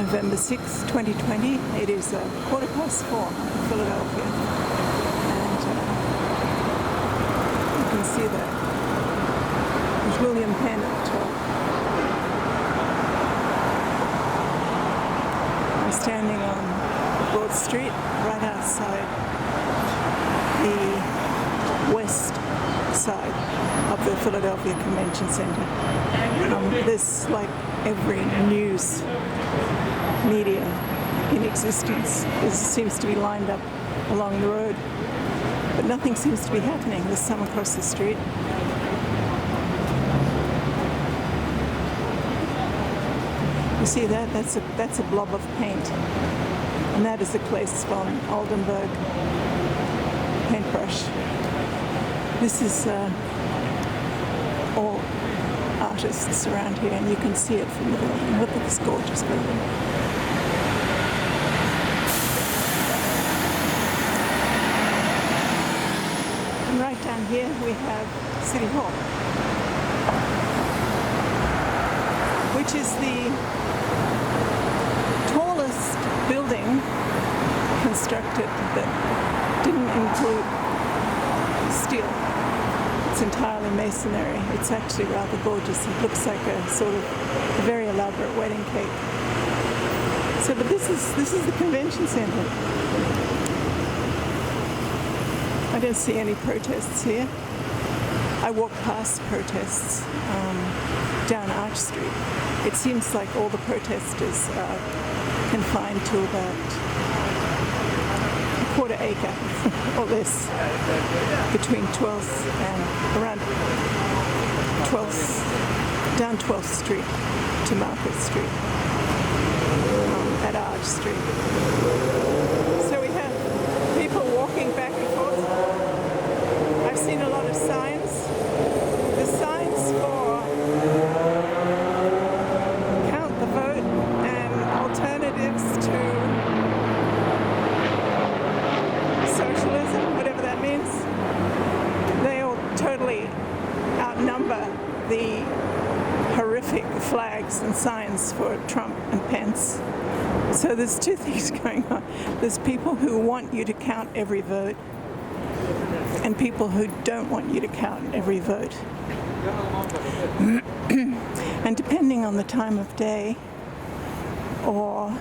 November 6, 2020. It is 4:15 in Philadelphia, and you can see that there's William Penn at the top. I'm standing on Broad Street, right outside the west side of the Philadelphia Convention Center. There's like every news media in existence seems to be lined up along the road, but nothing seems to be happening. There's some across the street. You see that? That's a blob of paint, and that is the Claes von Oldenburg paintbrush. This is all artists around here, and you can see it from the building. Look at this gorgeous building. And right down here we have City Hall, which is the tallest building constructed that didn't include steel. It's entirely masonry. It's actually rather gorgeous. It looks like a sort of a very elaborate wedding cake. So, but this is the convention center. I don't see any protests here. I walk past protests down Arch Street. It seems like all the protesters are confined to about a quarter acre or less between 12th and around 12th, down 12th Street to Market Street at Arch Street. So we have people walking back and forth. I've seen a lot of signs. The signs for count the vote and alternatives to socialism, whatever that means, they all totally outnumber the horrific flags and signs for Trump and Pence. So there's two things going on. There's people who want you to count every vote, and people who don't want you to count every vote. And depending on the time of day or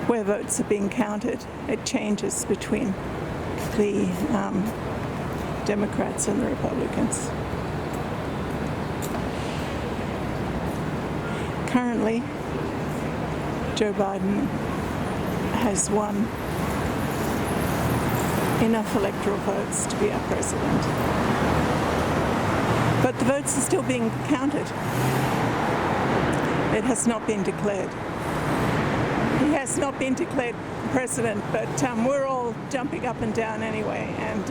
where votes are being counted, it changes between the Democrats and the Republicans. Currently, Joe Biden has won enough electoral votes to be our president. But the votes are still being counted. It has not been declared. He has not been declared president, but we're all jumping up and down anyway and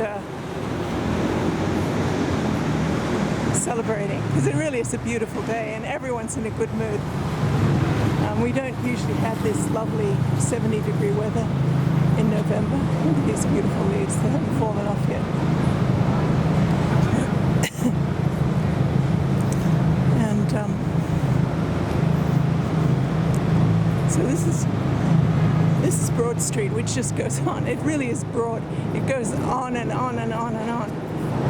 celebrating, because it really is a beautiful day and everyone's in a good mood. We don't usually have this lovely 70-degree weather in November. Look at these beautiful leaves, they haven't fallen off yet. And so this is Broad Street, which just goes on. It really is broad. It goes on and on and on and on.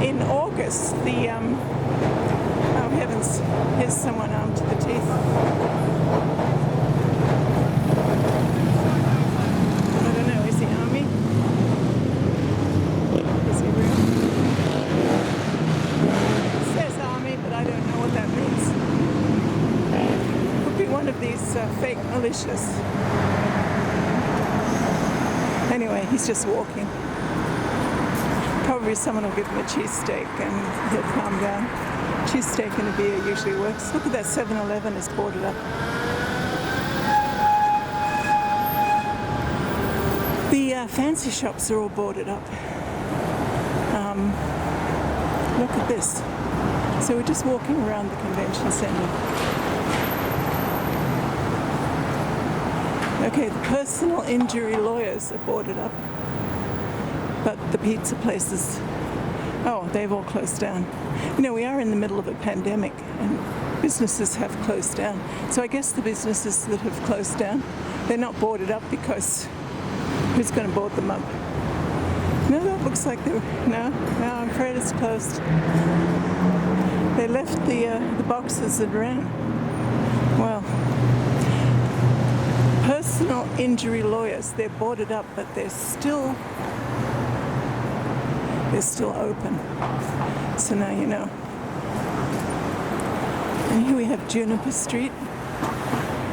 In August, the oh heavens, here's someone armed to the teeth. I don't know, is he army? Is he real? It says army, but I don't know what that means. Could be one of these fake militias. Anyway, he's just walking. Probably someone will give him a cheesesteak and he'll calm down. Cheesesteak and a beer usually works. Look at that 7-Eleven is boarded up. The fancy shops are all boarded up. Look at this. So we're just walking around the convention center. Okay, the personal injury lawyers are boarded up, but the pizza places Oh, they've all closed down. You know, we are in the middle of a pandemic and businesses have closed down. So I guess the businesses that have closed down, they're not boarded up because who's going to board them up? No, that looks like they're... No, I'm afraid it's closed. They left the boxes and ran. Well, personal injury lawyers, they're boarded up, but they're still open. So now you know. And here we have Juniper Street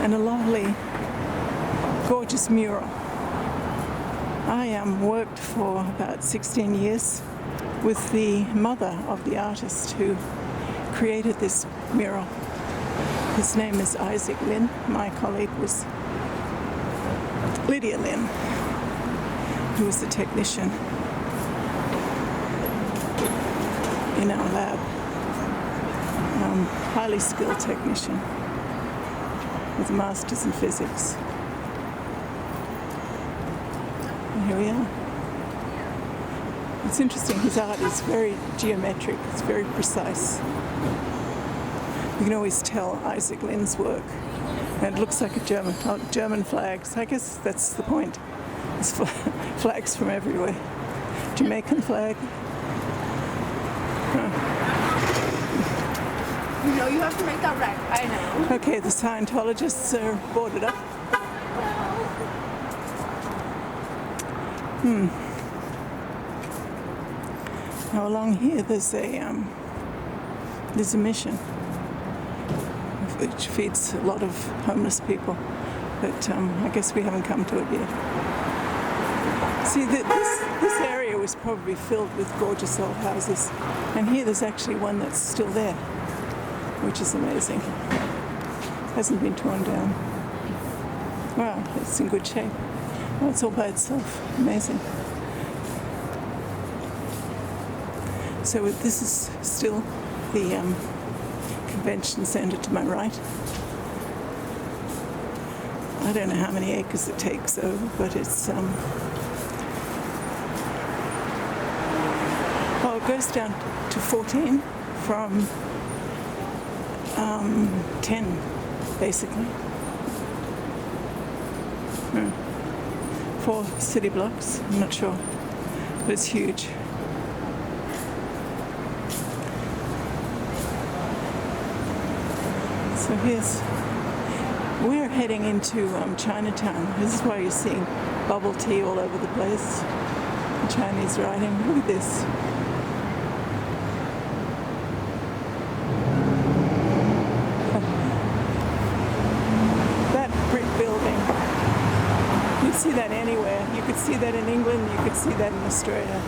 and a lovely, gorgeous mural. I worked for about 16 years with the mother of the artist who created this mural. His name is Isaac Lin. My colleague was Lydia Lin, who was the technician in our lab. Highly skilled technician with a master's in physics. And here we are. It's interesting, his art is very geometric, it's very precise. You can always tell Isaac Lin's work. And it looks like a German flags. I guess that's the point. There's flags from everywhere. Jamaican flag. You know, you have to make that right. I know. Okay, the Scientologists are boarded up. Now along here there's a mission which feeds a lot of homeless people, but I guess we haven't come to it yet. See, this area was probably filled with gorgeous old houses, and here there's actually one that's still there, which is amazing. Hasn't been torn down. Wow, it's in good shape. Oh, it's all by itself. Amazing. So this is still the convention centre to my right. I don't know how many acres it takes over, but it's well, it goes down to 14 from 10, basically. 4 city blocks, I'm not sure, but it's huge. So we're heading into Chinatown. This is why you're seeing bubble tea all over the place. The Chinese writing. Look at this. That brick building. You'd see that anywhere. You could see that in England. You could see that in Australia.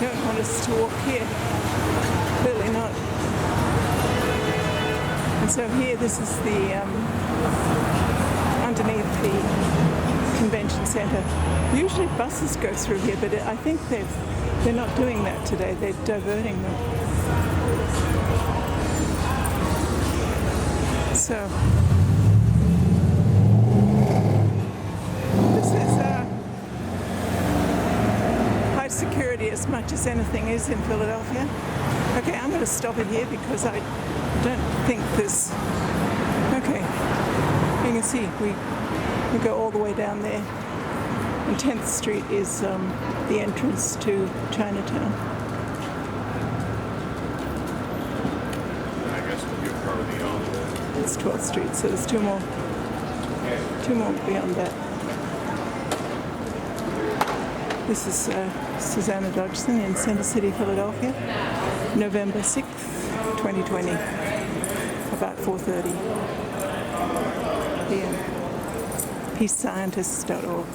Don't want us to walk here. Clearly not. And so here, this is the underneath the convention centre. Usually buses go through here, but I think they're not doing that today. They're diverting them. So this is security as much as anything is in Philadelphia. Okay, I'm going to stop it here because I don't think there's... Okay, you can see we go all the way down there, and 10th Street is the entrance to Chinatown. I guess you're probably beyond that. It's 12th Street, so there's two more beyond that. This is SJDodgson in Center City, Philadelphia, November 6th, 2020, about 4:30 p.m. peacescientists.org.